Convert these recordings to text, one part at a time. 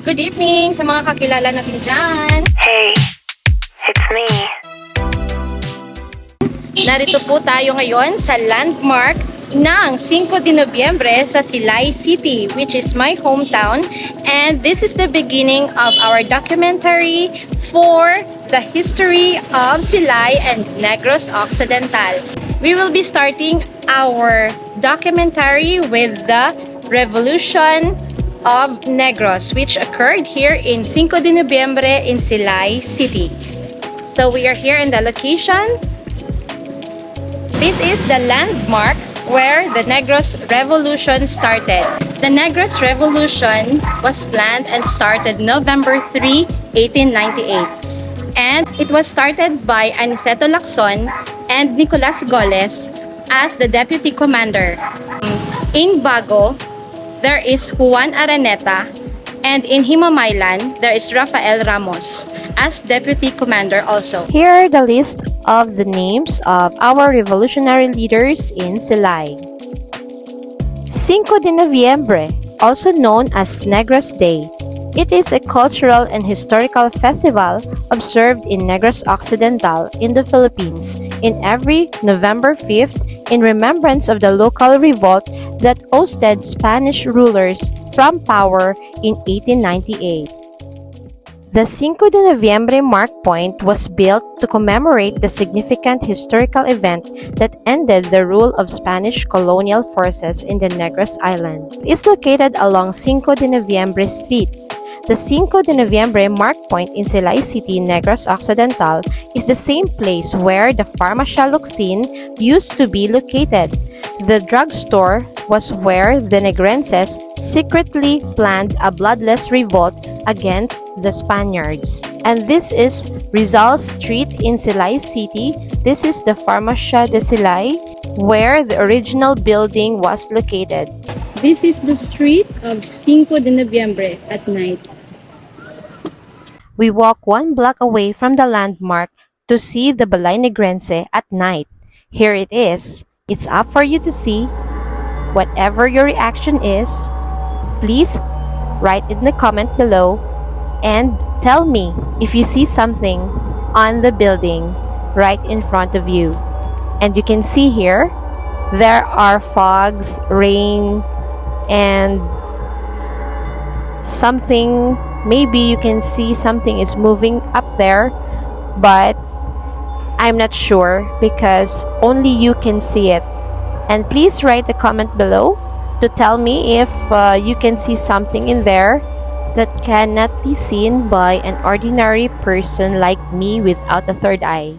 Good evening sa mga kakilala natin dyan. Hey, it's me. Narito po tayo ngayon sa landmark ng Cinco de Noviembre sa Silay City, which is my hometown. And this is the beginning of our documentary for the history of Silay and Negros Occidental. We will be starting our documentary with the Revolution of Negros, which occurred here in Cinco de Noviembre in Silay City. So we are here in the location. This is the landmark where the Negros Revolution started. The Negros Revolution was planned and started November 3, 1898. And it was started by Aniceto Lacson and Nicolas Goles as the deputy commander. In Bago, there is Juan Araneta, and in Himamaylan, there is Rafael Ramos as deputy commander also. Here are the list of the names of our revolutionary leaders in Silay. Cinco de Noviembre, also known as Negros Day. It is a cultural and historical festival observed in Negros Occidental in the Philippines in every November 5th in remembrance of the local revolt that ousted Spanish rulers from power in 1898. The Cinco de Noviembre mark point was built to commemorate the significant historical event that ended the rule of Spanish colonial forces in the Negros Island. It is located along Cinco de Noviembre Street. The Cinco de Noviembre mark point in Silay City, Negros Occidental is the same place where the Farmacia Luxin used to be located. The drugstore was where the Negrenses secretly planned a bloodless revolt against the Spaniards. And this is Rizal Street in Silay City. This is the Farmacia de Silay, where the original building was located. This is the street of Cinco de Noviembre at night. We walk 1 block away from the landmark to see the Balay Negrense at night. Here it is. It's up for you to see. Whatever your reaction is, please write in the comment below and tell me if you see something on the building right in front of you. And you can see here, there are fogs, rain, and something. Maybe you can see something is moving up there, but I'm not sure because only you can see it. And please write a comment below to tell me if you can see something in there that cannot be seen by an ordinary person like me without a third eye.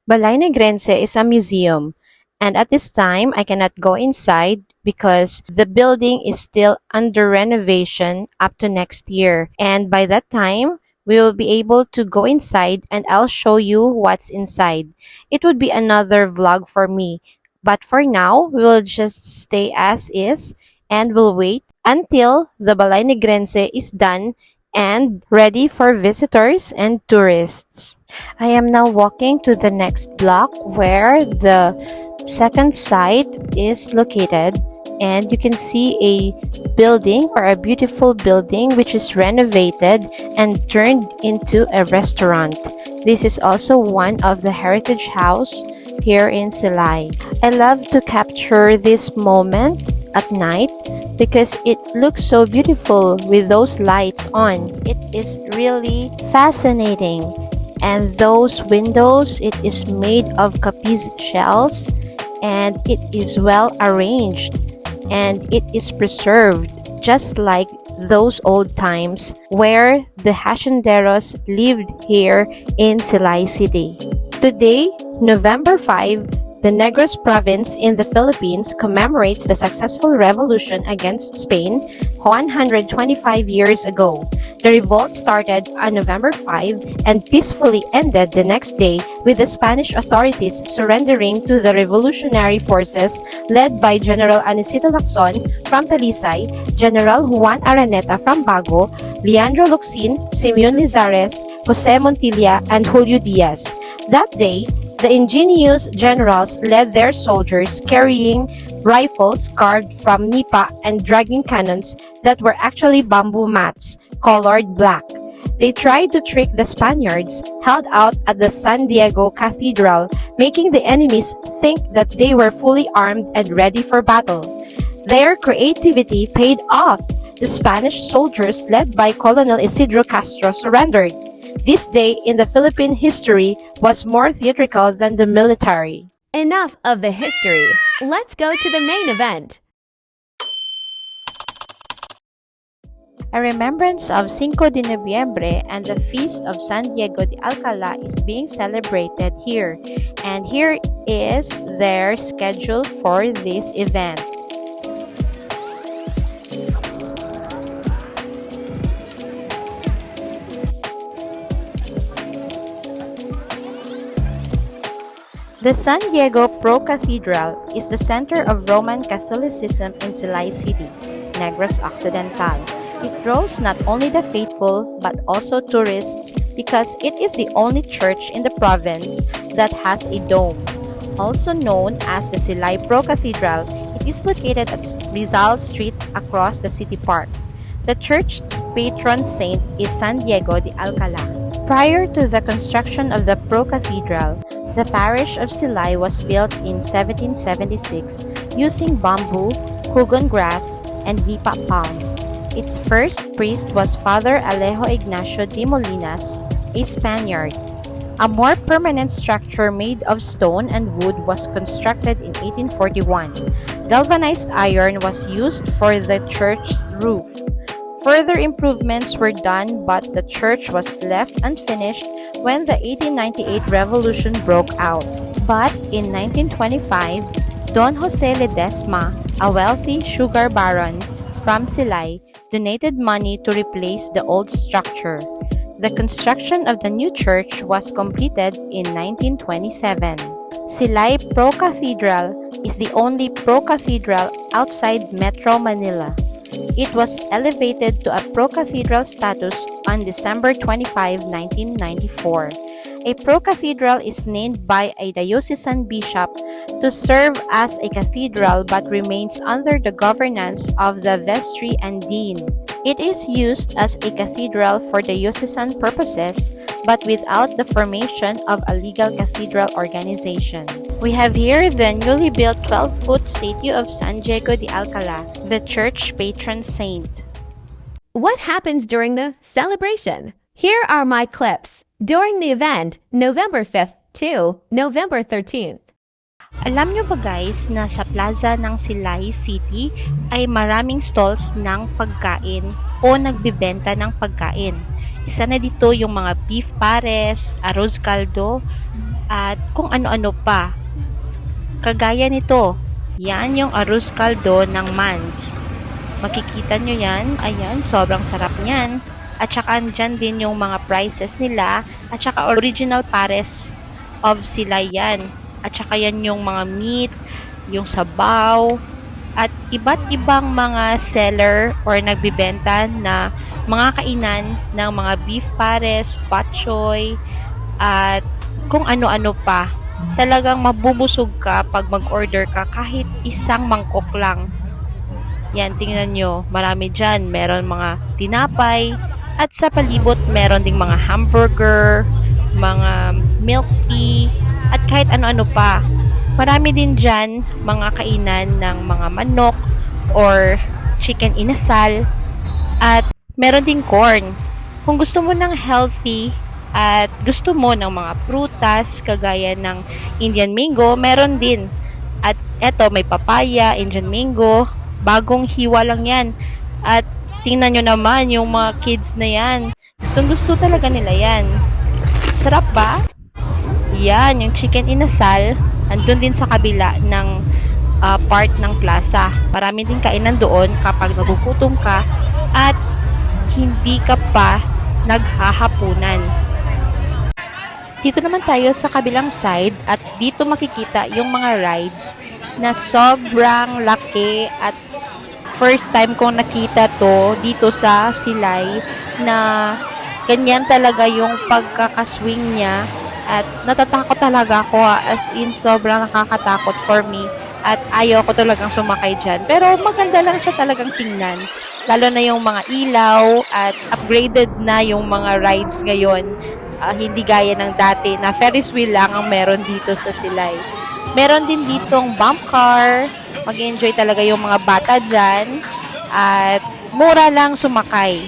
Balay Negrense is a museum, and at this time I cannot go inside because the building is still under renovation up to next year. And by that time, we will be able to go inside and I'll show you what's inside. It would be another vlog for me. But for now, we will just stay as is and we'll wait until the Balay Negrense is done and ready for visitors and tourists. I am now walking to the next block where the second site is located, and you can see a building or a beautiful building which is renovated and turned into a restaurant. This is also one of the heritage house here in Silay. I love to capture this moment at night because it looks so beautiful with those lights on. It is really fascinating. And those windows, it is made of capiz shells and it is well arranged and it is preserved just like those old times where the hacienderos lived here in Silay City. Today, November 5, the Negros province in the Philippines commemorates the successful revolution against Spain 125 years ago. The revolt started on November 5 and peacefully ended the next day with the Spanish authorities surrendering to the revolutionary forces led by General Aniceto Lacson from Talisay, General Juan Araneta from Bago, Leandro Luxin, Simeon Lizares, Jose Montilla, and Julio Diaz. That day, the ingenious generals led their soldiers carrying rifles carved from nipa and dragging cannons that were actually bamboo mats colored black. They tried to trick the Spaniards held out at the San Diego Cathedral, making the enemies think that they were fully armed and ready for battle. Their creativity paid off. The Spanish soldiers led by Colonel Isidro Castro surrendered. This day in the Philippine history was more theatrical than the military. Enough of the history. Let's go to the main event. A remembrance of Cinco de Noviembre and the feast of San Diego de Alcala is being celebrated here, and here is their schedule for this event. The San Diego Pro-cathedral is the center of Roman Catholicism in Silay City, Negros Occidental. It draws not only the faithful but also tourists because it is the only church in the province that has a dome. Also known as the Silay Pro-cathedral, it is located at Rizal Street across the city park. The church's patron saint is San Diego de Alcala. Prior to the construction of the Pro-cathedral, the parish of Silay was built in 1776 using bamboo, kugon grass, and nipa palm. Its first priest was Father Alejo Ignacio de Molinas, a Spaniard. A more permanent structure made of stone and wood was constructed in 1841. Galvanized iron was used for the church's roof. Further improvements were done, but the church was left unfinished when the 1898 revolution broke out. But in 1925, Don Jose Ledesma, a wealthy sugar baron from Silay, donated money to replace the old structure. The construction of the new church was completed in 1927. Silay Pro-cathedral is the only pro-cathedral outside Metro Manila. It was elevated to a pro-cathedral status on December 25, 1994. A pro-cathedral is named by a diocesan bishop to serve as a cathedral but remains under the governance of the vestry and dean. It is used as a cathedral for diocesan purposes but without the formation of a legal cathedral organization. We have here the newly built 12-foot statue of San Diego de Alcala, the church patron saint. What happens during the celebration? Here are my clips. During the event, November 5th to November 13th. Alam nyo ba guys na sa plaza ng Silay City ay maraming stalls ng pagkain o nagbibenta ng pagkain. Isa na dito yung mga beef pares, arroz caldo, at kung ano-ano pa. Kagaya nito, yan yung arroz caldo ng Mans. Makikita nyo yan, ayan, sobrang sarap niyan. At saka andyan din yung mga prices nila, at saka original pares of Silay yan. At saka yan yung mga meat, yung sabaw, at iba't ibang mga seller or nagbibenta na mga kainan ng mga beef pares, pak choy, at kung ano-ano pa. Talagang mabubusog ka pag mag-order ka kahit isang mangkok lang. Yan, tingnan nyo, marami dyan. Meron mga tinapay, at sa palibot meron ding mga hamburger, mga milk tea, at kahit ano-ano pa. Marami din dyan mga kainan ng mga manok or chicken inasal, at meron ding corn. Kung gusto mo ng healthy at gusto mo ng mga prutas kagaya ng Indian mango, meron din. At eto, may papaya, Indian mango, bagong hiwa lang yan. At tingnan nyo naman yung mga kids na yan. Gustong-gusto talaga nila yan. Sarap ba? Yan, yung chicken inasal, andun din sa kabila ng part ng plaza. Marami din kainan doon kapag nagugutom ka at hindi ka pa naghahapunan. Dito naman tayo sa kabilang side at dito makikita yung mga rides na sobrang laki at first time kong nakita to dito sa Silay na ganyan talaga yung pagkakaswing niya at natatakot talaga ako as in sobrang nakakatakot for me at ayaw ko talagang sumakay dyan. Pero maganda lang siya talagang tingnan. Lalo na yung mga ilaw at upgraded na yung mga rides ngayon. Hindi gaya ng dati na Ferris wheel lang ang meron dito sa Silay. Meron din ditong bump car. Mag-enjoy talaga yung mga bata dyan. At mura lang sumakay.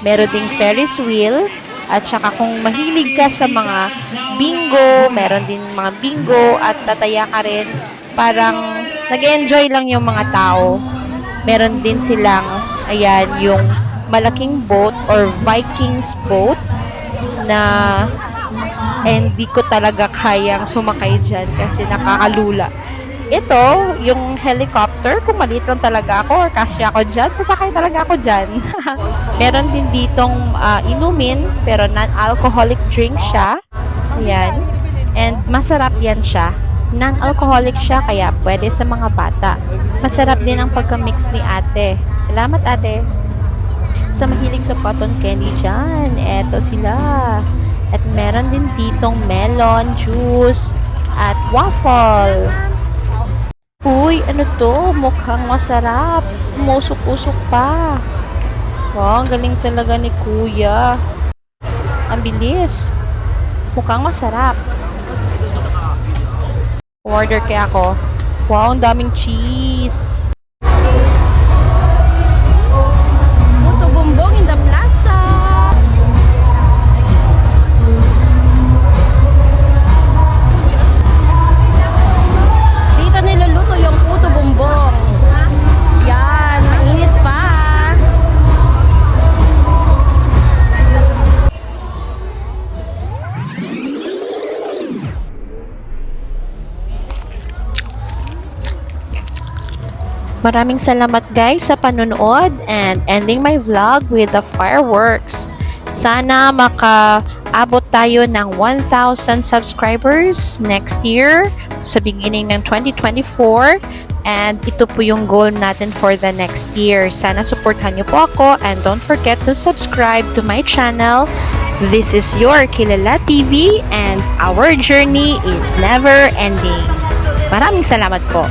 Meron ding Ferris wheel. At saka kung mahilig ka sa mga bingo, meron din mga bingo at tataya ka rin. Parang nag-enjoy lang yung mga tao. Meron din silang, ayan, yung malaking boat or Vikings boat na hindi ko talaga kayang sumakay dyan kasi nakakalula. Ito, yung helicopter, kung maliit lang talaga ako or kasya ako dyan, sasakay talaga ako dyan. Meron din ditong inumin, pero non-alcoholic drink siya. Ayan. And masarap yan siya. Non-alcoholic siya, kaya pwede sa mga bata. Masarap din ang pagka-mix ni ate. Salamat ate. Sa mahilig sa cotton candy dyan, eto sila. At meron din ditong melon, juice, at waffle. Uy, ano to? Mukhang masarap. Umusok-usok pa. Wow, ang galing talaga ni kuya. Ang bilis. Mukhang masarap. Order kaya ako. Wow, ang daming cheese. Puto bumbong in the plaza. Dito niluluto yung puto bumbong. Yan, mainit pa. Maraming salamat guys sa panonood and ending my vlog with the fireworks. Sana makaabot tayo ng 1,000 subscribers next year sa beginning ng 2024 and ito po yung goal natin for the next year. Sana supportan niyo po ako and don't forget to subscribe to my channel. This is your Kilala TV and our journey is never ending. Maraming salamat po.